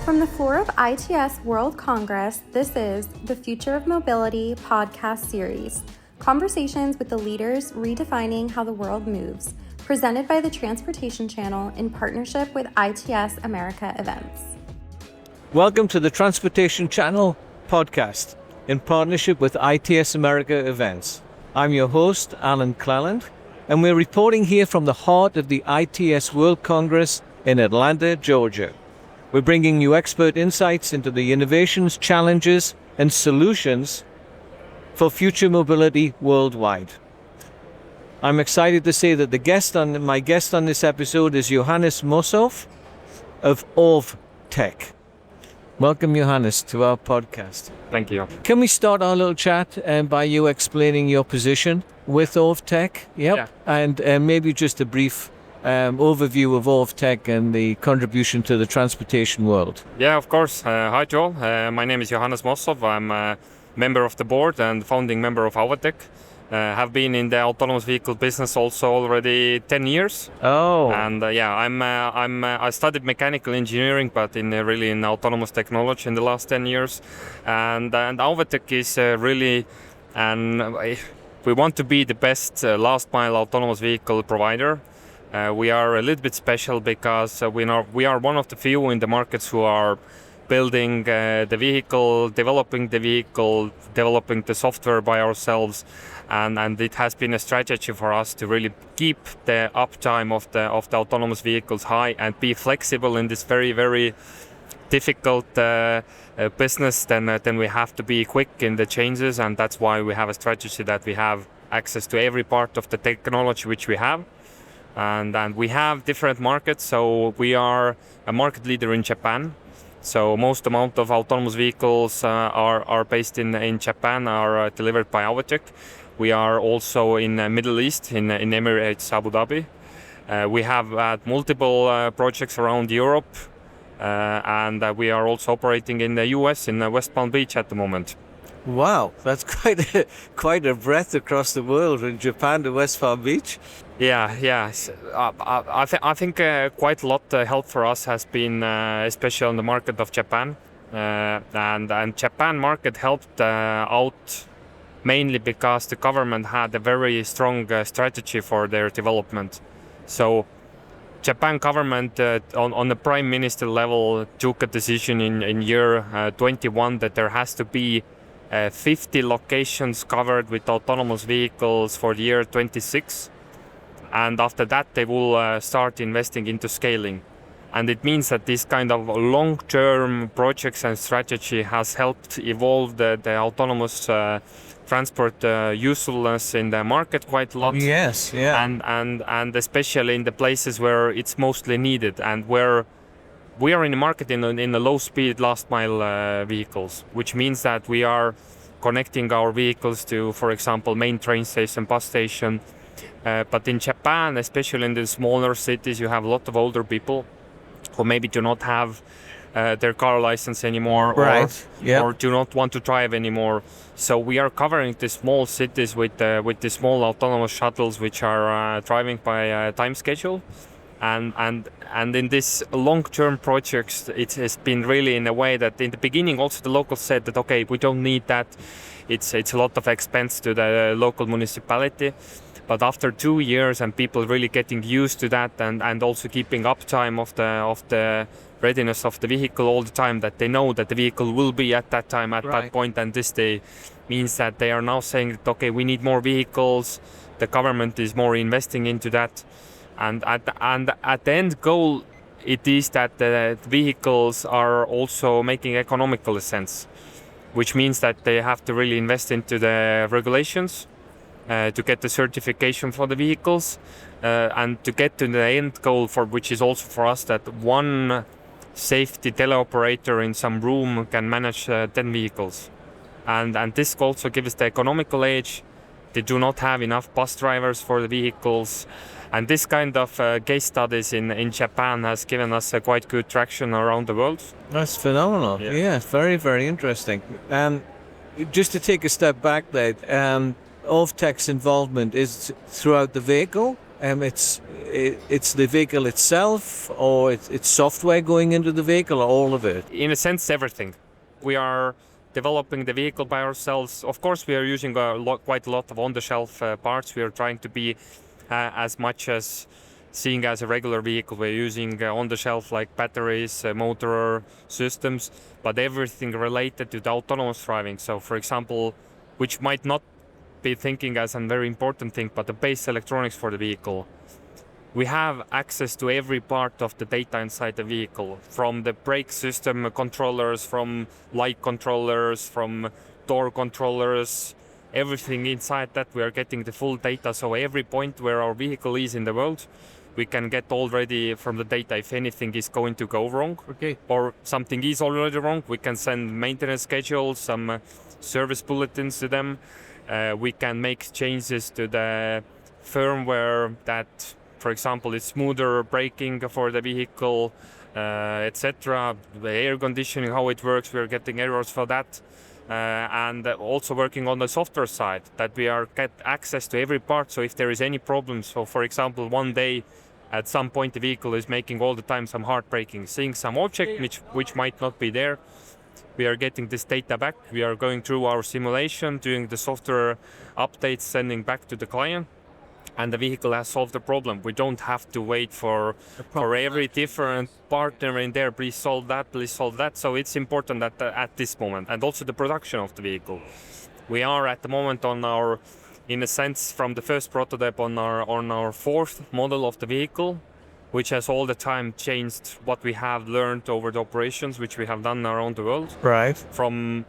From the floor of ITS World Congress, this is the Future of Mobility podcast series, conversations with the leaders redefining how the world moves, presented by the Transportation Channel in partnership with ITS America Events. Welcome to the Transportation Channel podcast in partnership with ITS America Events. I'm your host, Alan Cleland, and we're reporting here from the heart of the ITS World Congress in Atlanta, Georgia. We're bringing you expert insights into the innovations, challenges, and solutions for future mobility worldwide. I'm excited to say that my guest on this episode is Johannes Mossoff of OrvTech. Welcome, Johannes, to our podcast. Thank you. Can we start our little chat by you explaining your position with OrvTech? Yep. Yeah. And maybe just a brief overview of OrvTech and the contribution to the transportation world. Yeah, of course. Hi, Joel. My name is Johannes Mossoff. I'm a member of the board and founding member of OrvTech. Have been in the autonomous vehicle business also already 10 years. Oh. And I studied mechanical engineering, but in autonomous technology in the last 10 years. And OrvTech is really, we want to be the best last mile autonomous vehicle provider. We are a little bit special because we are one of the few in the markets who are building the vehicle, developing the software by ourselves, and it has been a strategy for us to really keep the uptime of the autonomous vehicles high and be flexible in this very, very difficult business. Then we have to be quick in the changes, and that's why we have a strategy that we have access to every part of the technology which we have. And we have different markets, so we are a market leader in Japan. So most amount of autonomous vehicles are based in Japan, are delivered by OrvTech. We are also in the Middle East, in Emirates, Abu Dhabi. We have had multiple projects around Europe, and we are also operating in the US, in West Palm Beach at the moment. Wow, that's quite a breadth across the world, from Japan to West Palm Beach. Yeah. I think quite a lot help for us has been, especially on the market of Japan, and Japan market helped out mainly because the government had a very strong strategy for their development. So Japan government on the prime minister level took a decision in year 21 that there has to be 50 locations covered with autonomous vehicles for the year 26. And after that, they will start investing into scaling. And it means that this kind of long-term projects and strategy has helped evolve the autonomous transport usefulness in the market quite a lot. Yes, yeah. And especially in the places where it's mostly needed, and where we are in the market in the low-speed last-mile vehicles, which means that we are connecting our vehicles to, for example, main train station, bus station. But in Japan, especially in the smaller cities, you have a lot of older people who maybe do not have their car license anymore, right. or do not want to drive anymore. So we are covering the small cities with the small autonomous shuttles which are driving by time schedule. And in this long-term projects, it has been really in a way that in the beginning also the locals said that, okay, we don't need that. It's a lot of expense to the local municipality. But after 2 years and people really getting used to that, and also keeping uptime of the readiness of the vehicle all the time, that they know that the vehicle will be at that time, at that point, and this day means that they are now saying that, okay, we need more vehicles. The government is more investing into that. And at the end goal, it is that the vehicles are also making economical sense, which means that they have to really invest into the regulations to get the certification for the vehicles, and to get to the end goal, for which is also for us that one safety teleoperator in some room can manage 10 vehicles. And this also gives the economical edge. They do not have enough bus drivers for the vehicles. And this kind of case studies in Japan has given us a quite good traction around the world. That's phenomenal. Yeah, very, very interesting. Just to take a step back there, OrvTech's involvement is throughout the vehicle? it's the vehicle itself, or it's software going into the vehicle, or all of it? In a sense, everything. We are developing the vehicle by ourselves. Of course, we are using quite a lot of on-the-shelf parts. We are trying to be as much as seeing as a regular vehicle. We're using on-the-shelf like batteries, motor systems, but everything related to the autonomous driving. So, for example, which might not be thinking as a very important thing, but the base electronics for the vehicle. We have access to every part of the data inside the vehicle, from the brake system controllers, from light controllers, from door controllers, everything inside that we are getting the full data. So every point where our vehicle is in the world, we can get already from the data if anything is going to go wrong, or something is already wrong. We can send maintenance schedules, some service bulletins to them. We can make changes to the firmware that, for example, it's smoother braking for the vehicle, etc. The air conditioning, how it works, we're getting errors for that. And also working on the software side, that we are get access to every part. So if there is any problem, so for example, one day at some point the vehicle is making all the time some hard braking, seeing some object which might not be there, we are getting this data back. We are going through our simulation, doing the software updates, sending back to the client, and the vehicle has solved the problem. We don't have to wait for every different partner in there, please solve that, please solve that. So it's important that at this moment, and also the production of the vehicle. We are at the moment on our, in a sense, from the first prototype on our fourth model of the vehicle, which has all the time changed what we have learned over the operations, which we have done around the world. Right. From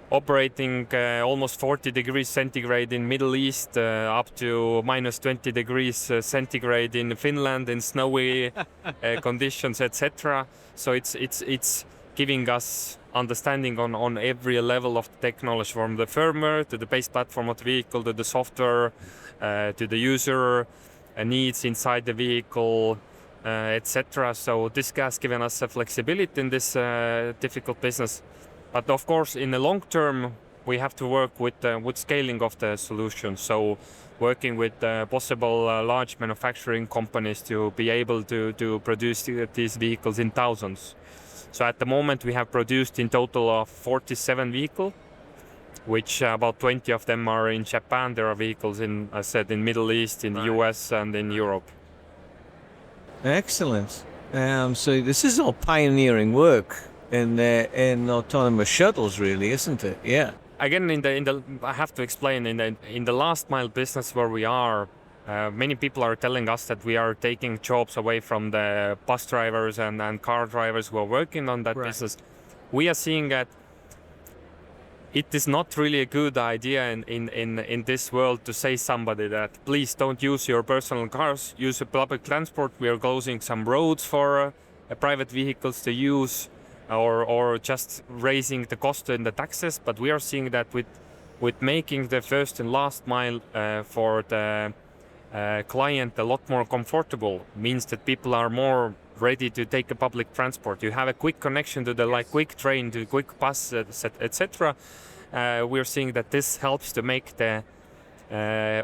operating almost 40 degrees centigrade in Middle East up to minus 20 degrees centigrade in Finland in snowy conditions, etc. So it's giving us understanding on every level of the technology, from the firmware to the base platform of the vehicle, to the software, to the user needs inside the vehicle, etc. So this has given us a flexibility in this difficult business. But of course, in the long term, we have to work with scaling of the solution. So working with possible large manufacturing companies to be able to produce these vehicles in thousands. So at the moment, we have produced in total of 47 vehicles, which about 20 of them are in Japan. There are vehicles in, I said, in Middle East, in the US, and in Europe. Excellent. So this is all pioneering work in autonomous shuttles, really, isn't it? Yeah. Again, I have to explain, in the last mile business where we are, many people are telling us that we are taking jobs away from the bus drivers and car drivers who are working on that business. We are seeing that it is not really a good idea in this world to say somebody that please don't use your personal cars, use public transport. We are closing some roads for private vehicles to use, or just raising the cost in the taxes. But we are seeing that with making the first and last mile for the client a lot more comfortable, means that people are more ready to take a public transport. You have a quick connection to the like quick train, to quick bus, etc. We're seeing that this helps to make the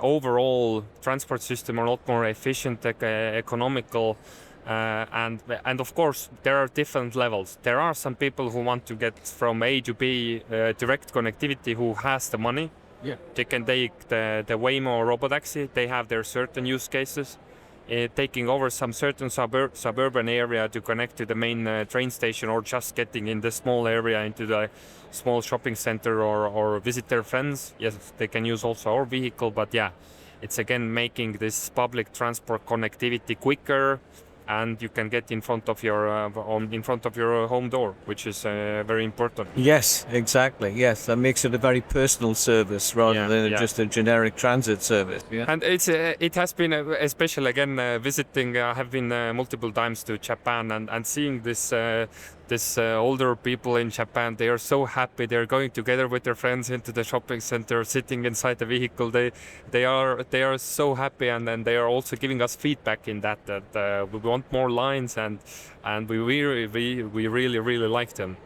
overall transport system a lot more efficient, economical, and of course there are different levels. There are some people who want to get from A to B direct connectivity, who has the money. Yeah. They can take the Waymo or Robotaxi. They have their certain use cases. Taking over some certain suburban area to connect to the main train station, or just getting in the small area into the small shopping center, or visit their friends. Yes, they can use also our vehicle, but yeah, it's again making this public transport connectivity quicker, and you can get in front of your home door, which is very important. Yes, exactly. Yes, that makes it a very personal service rather than just a generic transit service. Yeah. And it has been especially again visiting. I have been multiple times to Japan and seeing this older people in Japan. They are so happy. They're going together with their friends into the shopping center, sitting inside the vehicle. They are so happy, and then they are also giving us feedback in that we want more lines, and we really like them.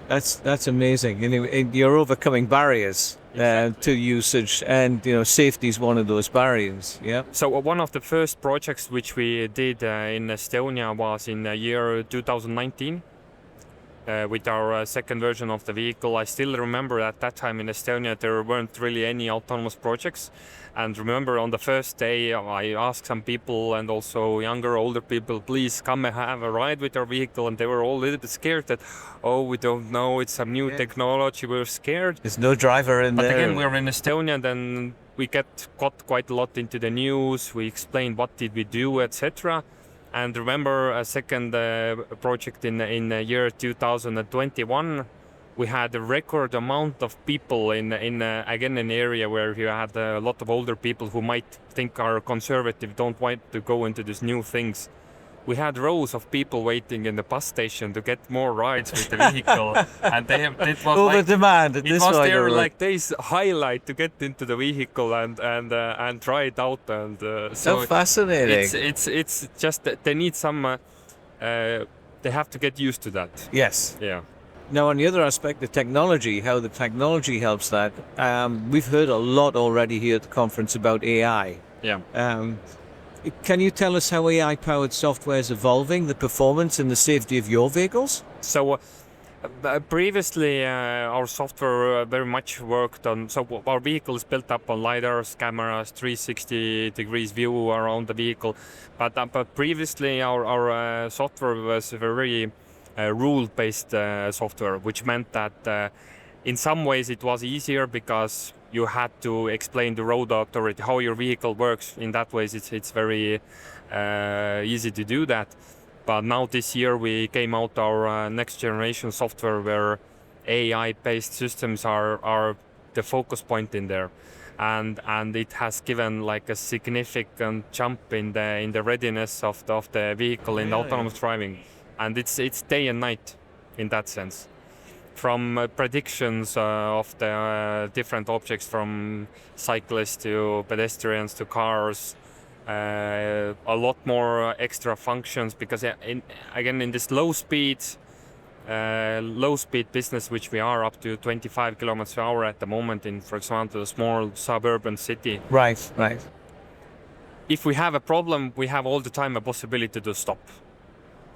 That's amazing. You're overcoming barriers to usage, and safety is one of those barriers. Yeah. So one of the first projects which we did in Estonia was in the year 2019 with our second version of the vehicle. I still remember at that time in Estonia there weren't really any autonomous projects. And remember on the first day I asked some people, and also younger, older people, please come and have a ride with our vehicle. And they were all a little bit scared that, oh, we don't know, it's some new technology, we're scared. There's no driver in there. But again, we're in Estonia, then we got quite a lot into the news. We explained what did we do, etc. And remember a second project in the year 2021, we had a record amount of people in again an area where you had a lot of older people who might think are conservative, don't want to go into these new things. We had rows of people waiting in the bus station to get more rides with the vehicle, and it was over demand. It was their day's highlight to get into the vehicle and try it out. And so fascinating. It's just that they need some. They have to get used to that. Yes. Yeah. Now, on the other aspect, the technology, how the technology helps that. We've heard a lot already here at the conference about AI. Yeah. Can you tell us how AI-powered software is evolving the performance and the safety of your vehicles? So previously our software very much worked on, so our vehicle is built up on LiDARs, cameras, 360 degrees view around the vehicle. But previously our software was very rule-based software, which meant that in some ways it was easier because you had to explain the road authority how your vehicle works. In that way, it's very easy to do that. But now this year we came out our next generation software where AI-based systems are the focus point in there, and it has given like a significant jump in the readiness of the vehicle in autonomous driving, and it's day and night in that sense. From predictions of the different objects, from cyclists to pedestrians to cars, a lot more extra functions, because in this low speed business, which we are up to 25 kilometers per hour at the moment in, for example, a small suburban city. Right. If we have a problem, we have all the time a possibility to stop.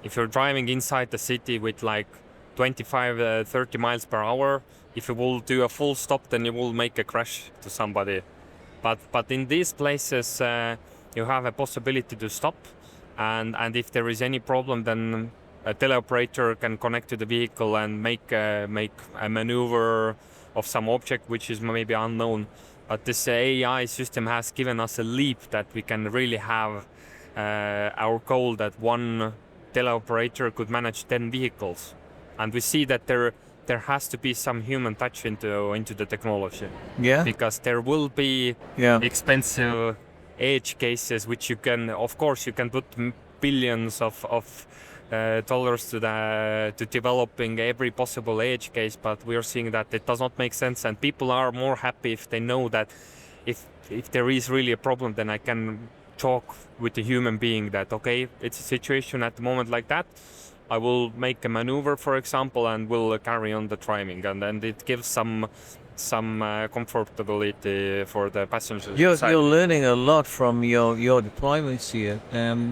If you're driving inside the city with like 25, 30 miles per hour, if you will do a full stop, then you will make a crash to somebody. But in these places, you have a possibility to stop, and if there is any problem, then a teleoperator can connect to the vehicle and make a maneuver of some object which is maybe unknown. But this AI system has given us a leap that we can really have our goal that one teleoperator could manage 10 vehicles. And we see that there has to be some human touch into the technology. Yeah. Because there will be expensive edge cases which you can put billions of dollars to developing every possible edge case, but we are seeing that it does not make sense, and people are more happy if they know that if there is really a problem, then I can talk with a human being that, okay, it's a situation at the moment like that, I will make a maneuver, for example, and will carry on the driving, and then it gives some comfortability for the passengers. You're learning a lot from your deployments here.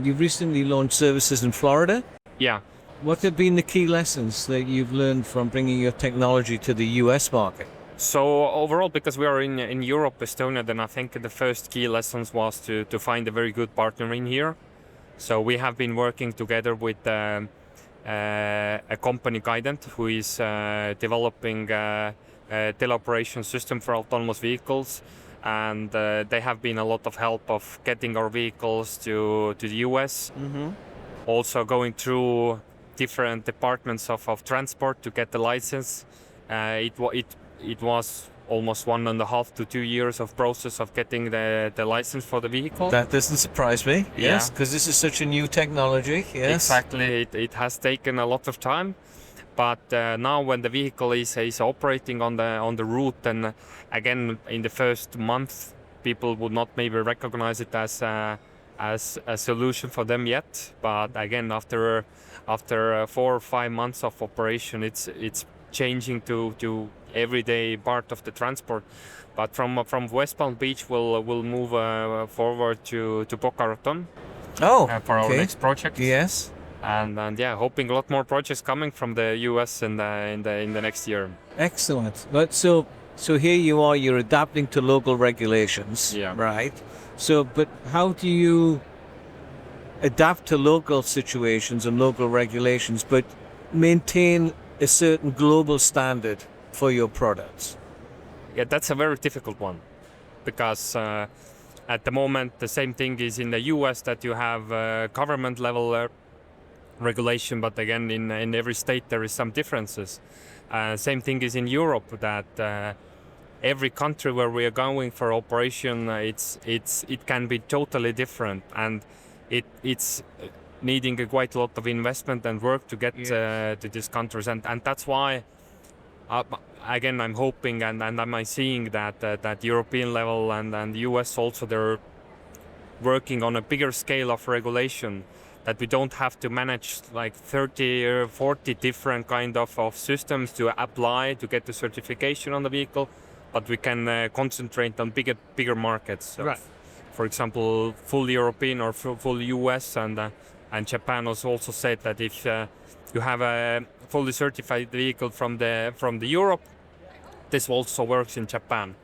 You've recently launched services in Florida. Yeah. What have been the key lessons that you've learned from bringing your technology to the US market? So overall, because we are in Europe, Estonia, then I think the first key lessons was to find a very good partner in here. So we have been working together with a company, Guidant, who is developing a teleoperation system for autonomous vehicles, and they have been a lot of help of getting our vehicles to the US. Mm-hmm. Also going through different departments of transport to get the license. It was almost 1.5 to 2 years of process of getting the license for the vehicle. That doesn't surprise me. Yes, because this is such a new technology. Yes, exactly. It has taken a lot of time, but now when the vehicle is operating on the route, then again in the first month, people would not maybe recognize it as a solution for them yet. But again, after 4 or 5 months of operation, it's changing to everyday part of the transport. But from West Palm Beach, we'll move forward to Boca Raton for our next project. Yes. And yeah, hoping a lot more projects coming from the US in the next year. Excellent. But so here you are, you're adapting to local regulations. Yeah. Right. So, but how do you adapt to local situations and local regulations, but maintain a certain global standard for your products? Yeah, that's a very difficult one, because at the moment the same thing is in the US, that you have government level regulation, but again in every state there is some differences. Same thing is in Europe, that every country where we are going for operation, it can be totally different, and it's needing quite a lot of investment and work to get to these countries, and that's why again I'm hoping and I'm seeing that European level and the US also, they're working on a bigger scale of regulation, that we don't have to manage like 30 or 40 different kind of systems to apply to get the certification on the vehicle, but we can concentrate on bigger markets. So Right. For example, full European or full US, and Japan has also said that if you have a fully certified vehicle from the Europe, this also works in Japan,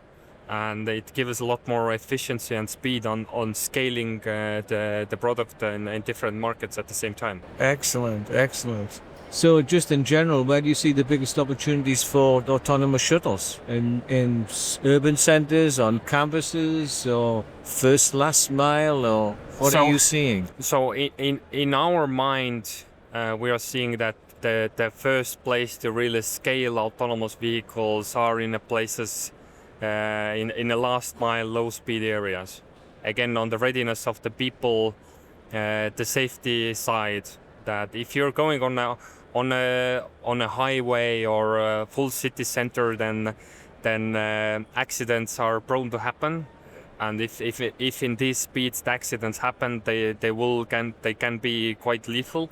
and it gives us a lot more efficiency and speed on scaling the product in different markets at the same time. Excellent, excellent. So just in general, where do you see the biggest opportunities for autonomous shuttles? In urban centers, on campuses, or first last mile, or what are you seeing? So in our mind, we are seeing that the first place to really scale autonomous vehicles are in the places in the last mile, low speed areas. Again, on the readiness of the people, the safety side, that if you're going on a highway or a full city center, then accidents are prone to happen. And if in these speeds the accidents happen, they can be quite lethal.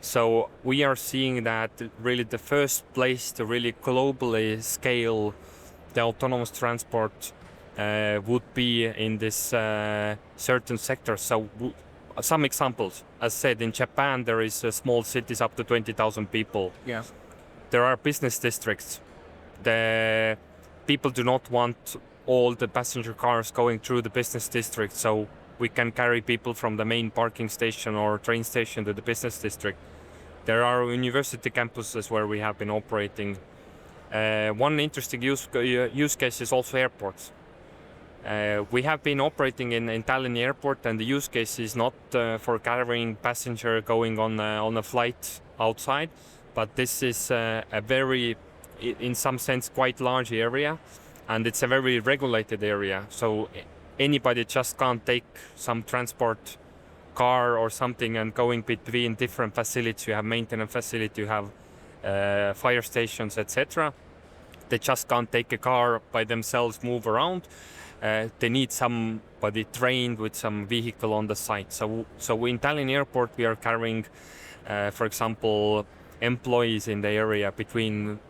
So we are seeing that really the first place to really globally scale the autonomous transport would be in this certain sector. So some examples, as said, in Japan there is small cities up to 20,000 people. Yeah. There are business districts. The people do not want all the passenger cars going through the business district, so we can carry people from the main parking station or train station to the business district. There are university campuses where we have been operating. One interesting use case is also airports. We have been operating in Tallinn airport, and the use case is not for carrying passenger going on a flight outside, but this is a very, in some sense, quite large area, and it's a very regulated area. So anybody just can't take some transport car or something and going between different facilities. You have maintenance facility, you have fire stations, etc. They just can't take a car by themselves, move around. They need somebody trained with some vehicle on the site. So in Tallinn airport we are carrying, for example, employees in the area between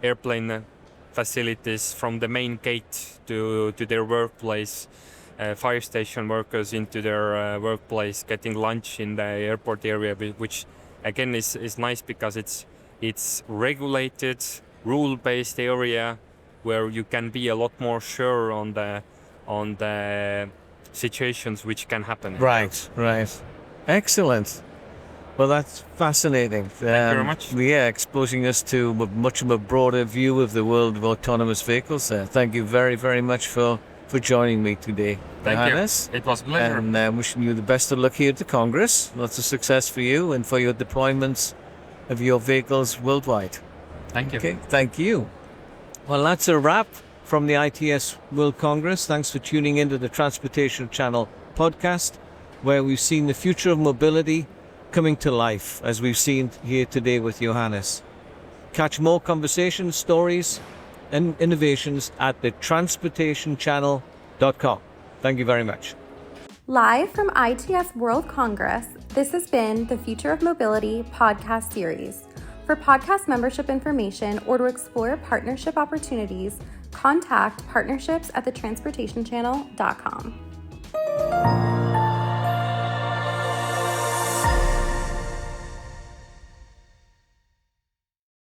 airplane facilities from the main gate to their workplace, fire station workers into their workplace, getting lunch in the airport area, which again is nice because it's regulated, rule-based area where you can be a lot more sure on the situations which can happen. Right. Excellent. Well, that's fascinating. Thank you very much. Yeah, exposing us to much of a broader view of the world of autonomous vehicles. Thank you very, very much for joining me today, Johannes. Thank you. It was a pleasure. And wishing you the best of luck here at the Congress. Lots of success for you and for your deployments of your vehicles worldwide. Thank you. Okay, thank you. Well, that's a wrap from the ITS World Congress. Thanks for tuning into the Transportation Channel podcast, where we've seen the future of mobility coming to life, as we've seen here today with Johannes. Catch more conversations, stories, and innovations at the transportationchannel.com. Thank you very much. Live from ITS World Congress, this has been the Future of Mobility podcast series. For podcast membership information or to explore partnership opportunities, contact partnerships@thetransportationchannel.com.